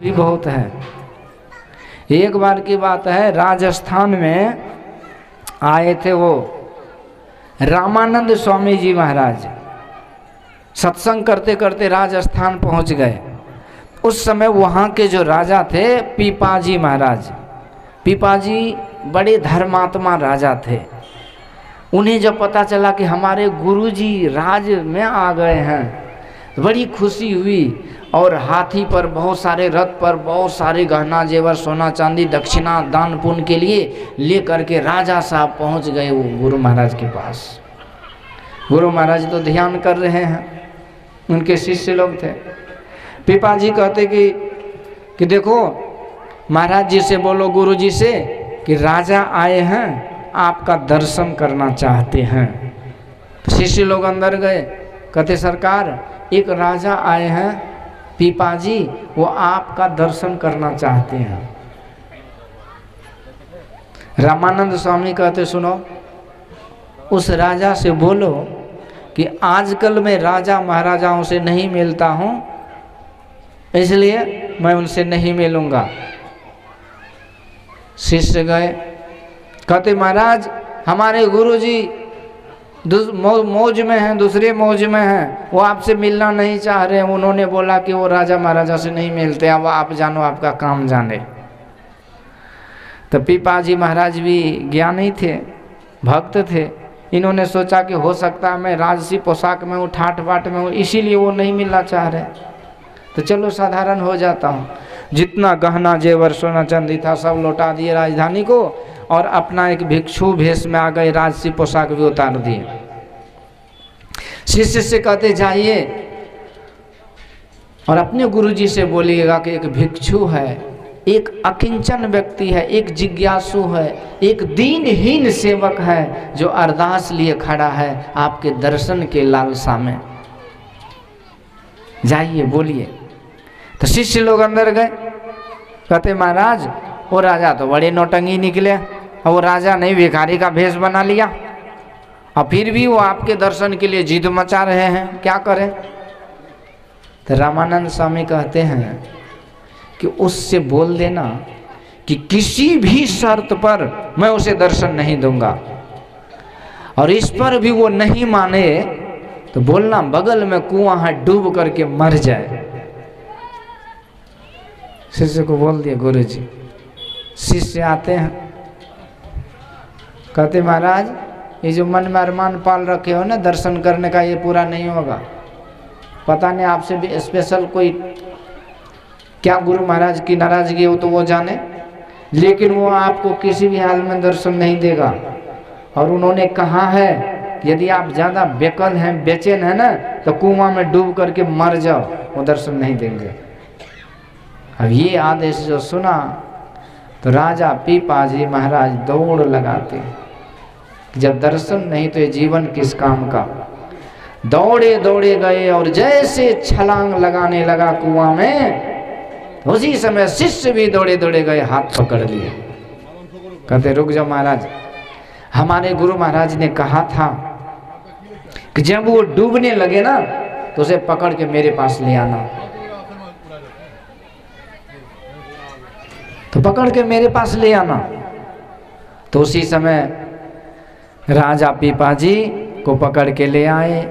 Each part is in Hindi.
भी बहुत है। एक बार की बात है, राजस्थान में आए थे वो रामानंद स्वामी जी महाराज, सत्संग करते करते राजस्थान पहुंच गए। उस समय वहाँ के जो राजा थे पीपाजी महाराज, पीपाजी बड़े धर्मात्मा राजा थे। उन्हें जब पता चला कि हमारे गुरुजी राज में आ गए हैं तो बड़ी खुशी हुई और हाथी पर, बहुत सारे रथ पर बहुत सारे गहना जेवर सोना चांदी दक्षिणा दान पुण्य के लिए ले करके राजा साहब पहुंच गए वो गुरु महाराज के पास। गुरु महाराज तो ध्यान कर रहे हैं, उनके शिष्य लोग थे। पीपाजी कहते कि देखो महाराज जी से बोलो गुरु जी से कि राजा आए हैं, आपका दर्शन करना चाहते हैं। शिष्य लोग अंदर गए, कहते सरकार एक राजा आए हैं पीपाजी, वो आपका दर्शन करना चाहते हैं। रामानंद स्वामी कहते सुनो, उस राजा से बोलो कि आजकल मैं राजा महाराजाओं से नहीं मिलता हूँ, इसलिए मैं उनसे नहीं मिलूंगा। शिष्य गए, कहते महाराज हमारे गुरुजी मौज में हैं, दूसरे मौज में हैं, वो आपसे मिलना नहीं चाह रहे हैं। उन्होंने बोला कि वो राजा महाराजा से नहीं मिलते, अब आप जानो, आपका काम जाने। तो पीपाजी महाराज भी ज्ञानी थे, भक्त थे। इन्होंने सोचा कि हो सकता है मैं राजसी पोशाक में हूँ, ठाट बाट में हूँ, इसीलिए वो नहीं मिलना चाह रहे। तो चलो साधारण हो जाता हूँ। जितना गहना जेवर सोना चांदी था सब लौटा दिए राजधानी को और अपना एक भिक्षु भेष में आ गए, राजसी पोशाक भी उतार दिए। शिष्य से कहते जाइए और अपने गुरुजी से बोलिएगा कि एक भिक्षु है, एक अकिंचन व्यक्ति है, एक जिज्ञासु है, एक दीनहीन सेवक है जो अरदास लिए खड़ा है आपके दर्शन के लालसा में, जाइए बोलिए। तो शिष्य लोग अंदर गए, कहते महाराज वो राजा तो बड़े नौटंगी निकले, और वो राजा नहीं भिखारी का भेष बना लिया, और फिर भी वो आपके दर्शन के लिए जिद मचा रहे हैं, क्या करें। तो रामानंद स्वामी कहते हैं कि उससे बोल देना कि किसी भी शर्त पर मैं उसे दर्शन नहीं दूंगा, और इस पर भी वो नहीं माने तो बोलना बगल में कुआं है, डूब करके मर जाए। शिष्य को बोल दिया गुरुजी। शिष्य आते हैं, कहते महाराज ये जो मन में अरमान पाल रखे हो ना दर्शन करने का, ये पूरा नहीं होगा। पता नहीं आपसे भी स्पेशल कोई क्या गुरु महाराज की नाराजगी हो तो वो जाने, लेकिन वो आपको किसी भी हाल में दर्शन नहीं देगा। और उन्होंने कहा है यदि आप ज़्यादा बेकल हैं, बेचैन हैं ना, तो कुआं में डूब करके मर जाओ, वो दर्शन नहीं देंगे। अब ये आदेश जो सुना तो राजा पीपाजी महाराज दौड़ लगाते, जब दर्शन नहीं तो ये जीवन किस काम का। दौड़े दौड़े गए और जैसे छलांग लगाने लगा कुआं में, उसी समय शिष्य भी दौड़े दौड़े गए, हाथ पकड़ लिए। कहते रुक जाओ महाराज, हमारे गुरु महाराज ने कहा था कि जब वो डूबने लगे ना तो उसे पकड़ के मेरे पास ले आना। तो पकड़ के मेरे पास ले आना। तो उसी समय राजा पीपाजी को पकड़ के ले आए,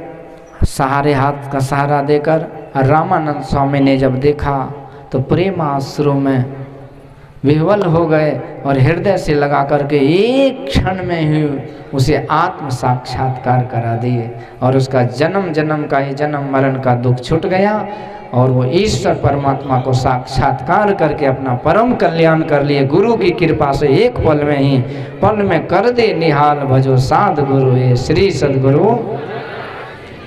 सहारे हाथ का सहारा देकर। और रामानंद स्वामी ने जब देखा तो प्रेम आश्रु में विह्वल हो गए और हृदय से लगा करके एक क्षण में ही उसे आत्म साक्षात्कार करा दिए, और उसका जन्म जन्म का ये जन्म मरण का दुख छूट गया, और वो ईश्वर परमात्मा को साक्षात्कार करके अपना परम कल्याण कर लिए। गुरु की कृपा से एक पल में ही, पल में कर दे निहाल भजो साध गुरु ये श्री सद्गुरु।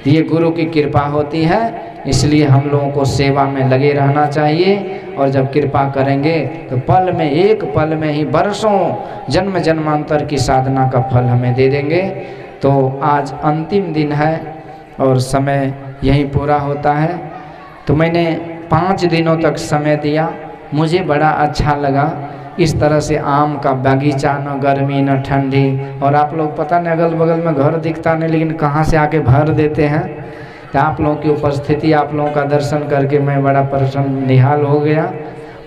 ये गुरु की कृपा होती है, इसलिए हम लोगों को सेवा में लगे रहना चाहिए। और जब कृपा करेंगे तो पल में, एक पल में ही बरसों जन्म जन्मांतर की साधना का फल हमें दे देंगे। तो आज अंतिम दिन है और समय यहीं पूरा होता है। तो मैंने 5 दिनों तक समय दिया, मुझे बड़ा अच्छा लगा। इस तरह से आम का बागीचा, न गर्मी न ठंडी, और आप लोग पता नहीं अगल बगल में घर दिखता नहीं, लेकिन कहाँ से आके भर देते हैं। तो आप लोगों की उपस्थिति, आप लोगों का दर्शन करके मैं बड़ा प्रसन्न निहाल हो गया।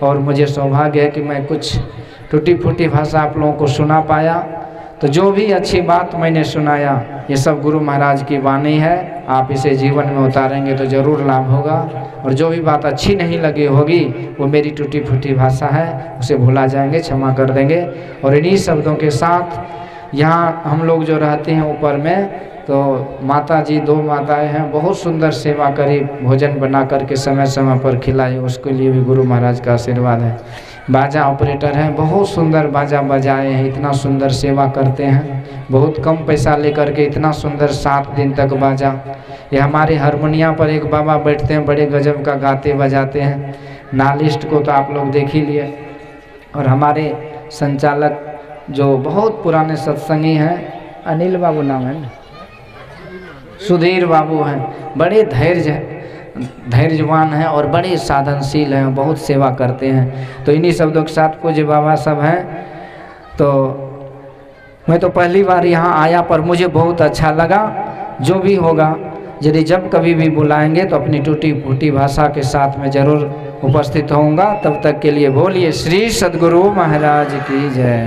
और मुझे सौभाग्य है कि मैं कुछ टूटी फूटी भाषा आप लोगों को सुना पाया। तो जो भी अच्छी बात मैंने सुनाया ये सब गुरु महाराज की वाणी है, आप इसे जीवन में उतारेंगे तो ज़रूर लाभ होगा। और जो भी बात अच्छी नहीं लगी होगी वो मेरी टूटी फूटी भाषा है, उसे भुला जाएंगे, क्षमा कर देंगे। और इन्हीं शब्दों के साथ यहाँ हम लोग जो रहते हैं ऊपर में, तो माता जी 2 माताएं हैं, बहुत सुंदर सेवा करी, भोजन बना करके समय समय पर खिलाई, उसके लिए भी गुरु महाराज का आशीर्वाद है। बाजा ऑपरेटर हैं, बहुत सुंदर बाजा बजाए हैं, इतना सुंदर सेवा करते हैं, बहुत कम पैसा लेकर के इतना सुंदर 7 दिन तक बाजा। ये हमारे हारमोनिया पर एक बाबा बैठते हैं, बड़े गजब का गाते बजाते हैं, नालिस्ट को तो आप लोग देख ही लिए। और हमारे संचालक जो बहुत पुराने सत्संगी हैं, अनिल बाबू नाम है ना, सुधीर बाबू हैं, बड़े धैर्यवान हैं और बड़े साधनशील हैं, बहुत सेवा करते हैं। तो इन्हीं शब्दों के साथ पूज्य बाबा सब हैं। तो मैं तो पहली बार यहाँ आया पर मुझे बहुत अच्छा लगा। जो भी होगा यदि जब कभी भी बुलाएंगे तो अपनी टूटी फूटी भाषा के साथ में ज़रूर उपस्थित होऊंगा। तब तक के लिए बोलिए श्री सद्गुरु महाराज की जय।